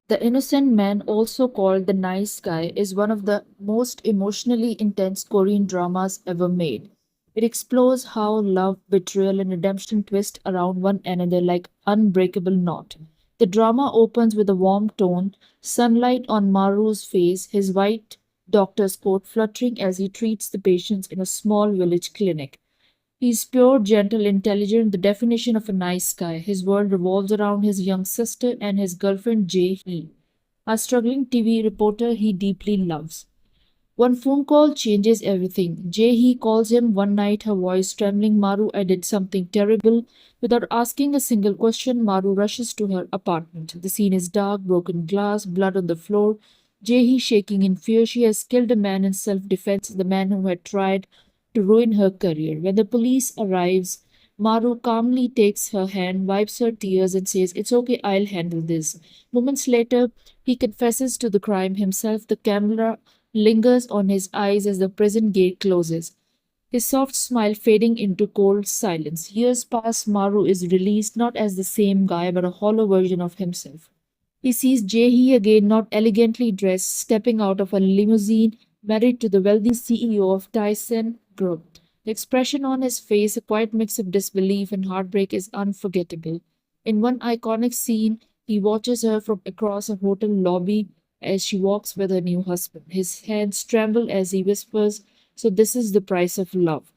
The Innocent Man, also called The Nice Guy, is one of the most emotionally intense Korean dramas ever made. It explores how love, betrayal, and redemption twist around one another like unbreakable knot. The drama opens with a warm tone, sunlight on Maru's face, his white doctor's coat fluttering as he treats the patients in a small village clinic. He's pure, gentle, intelligent, the definition of a nice guy. His world revolves around his young sister and his girlfriend Jae Hee, a struggling TV reporter he deeply loves. One phone call changes everything. Jae Hee calls him one night, her voice trembling. Maru, I did something terrible. Without asking a single question, Maru rushes to her apartment. The scene is dark, broken glass, blood on the floor. Jae Hee shaking in fear. She has killed a man in self defense, the man who had tried to ruin her career. When the police arrives, Maru calmly takes her hand, wipes her tears, and says, It's okay, I'll handle this. Moments later, he confesses to the crime himself. The camera lingers on his eyes as the prison gate closes, his soft smile fading into cold silence. Years pass, Maru is released not as the same guy but a hollow version of himself. He sees Jae-hee again, not elegantly dressed, stepping out of a limousine, married to the wealthy CEO of Tyson Group. The expression on his face, a quiet mix of disbelief and heartbreak, is unforgettable. In one iconic scene, he watches her from across a hotel lobby as she walks with her new husband. His hands tremble as he whispers, So this is the price of love.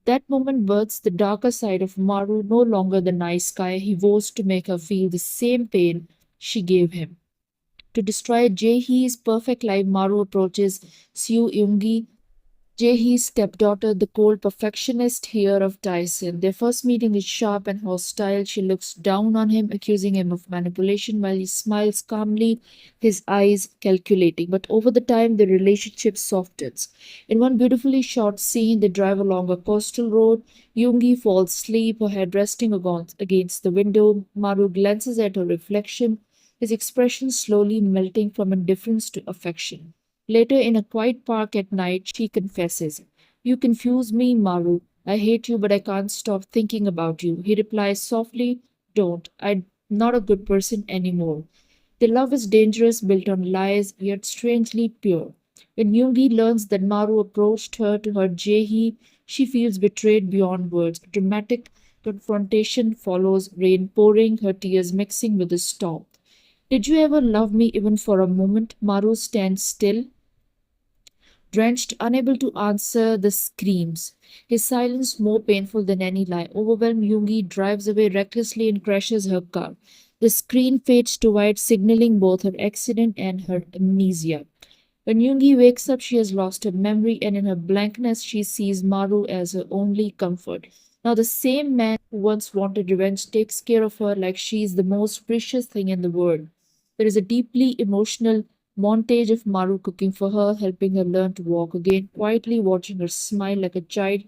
That moment births the darker side of Maru, no longer the nice guy he vows to make her feel the same pain she gave him. To destroy Jae-hee's perfect life, Maru approaches Seo Yoongi, Jae-hee's stepdaughter, the cold perfectionist here of Tyson. Their first meeting is sharp and hostile. She looks down on him, accusing him of manipulation while he smiles calmly, his eyes calculating. But over the time, the relationship softens. In one beautifully shot scene, they drive along a coastal road. Yoongi falls asleep, her head resting against the window. Maru glances at her reflection, his expression slowly melting from indifference to affection. Later, in a quiet park at night, she confesses, You confuse me, Maru. I hate you, but I can't stop thinking about you. He replies softly, Don't. I'm not a good person anymore. The love is dangerous, built on lies, yet strangely pure. When Yoongi learns that Maru approached her to her Jae-hee, she feels betrayed beyond words. A dramatic confrontation follows, rain pouring, her tears mixing with the storm. Did you ever love me even for a moment? Maru stands still, drenched, unable to answer the screams. His silence more painful than any lie. Overwhelmed, Yoongi drives away recklessly and crashes her car. The screen fades to white, signaling both her accident and her amnesia. When Yoongi wakes up, she has lost her memory, and in her blankness, she sees Maru as her only comfort. Now, the same man who once wanted revenge takes care of her like she is the most precious thing in the world. There is a deeply emotional montage of Maru cooking for her, helping her learn to walk again, quietly watching her smile like a child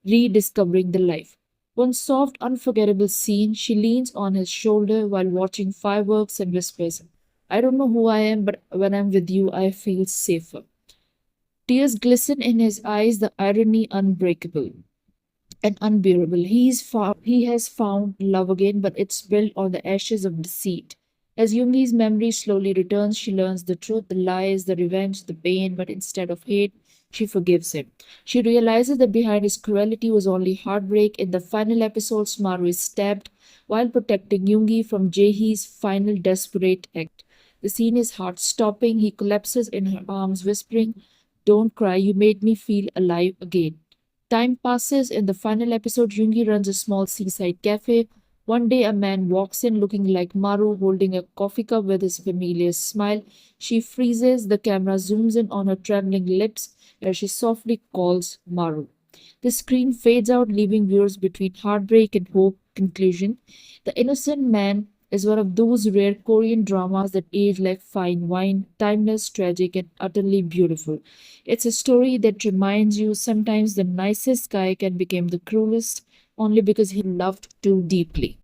rediscovering the life. One soft, unforgettable scene, she leans on his shoulder while watching fireworks and whispers, I don't know who I am, but when I'm with you, I feel safer. Tears glisten in his eyes, the irony unbreakable and unbearable. He has found love again, but it's built on the ashes of deceit. As Jungi's memory slowly returns, she learns the truth, the lies, the revenge, the pain, but instead of hate, she forgives him. She realizes that behind his cruelty was only heartbreak. In the final episode, Maru is stabbed while protecting Jungi from Jaehee's final desperate act. The scene is heart stopping. He collapses in her arms, whispering, Don't cry, you made me feel alive again. Time passes. In the final episode, Jungi runs a small seaside cafe. One day, a man walks in looking like Maru, holding a coffee cup with his familiar smile. She freezes. The camera zooms in on her trembling lips as she softly calls Maru. The screen fades out, leaving viewers between heartbreak and hope. Conclusion. The Innocent Man is one of those rare Korean dramas that age like fine wine, timeless, tragic, and utterly beautiful. It's a story that reminds you sometimes the nicest guy can become the cruelest only because he loved too deeply.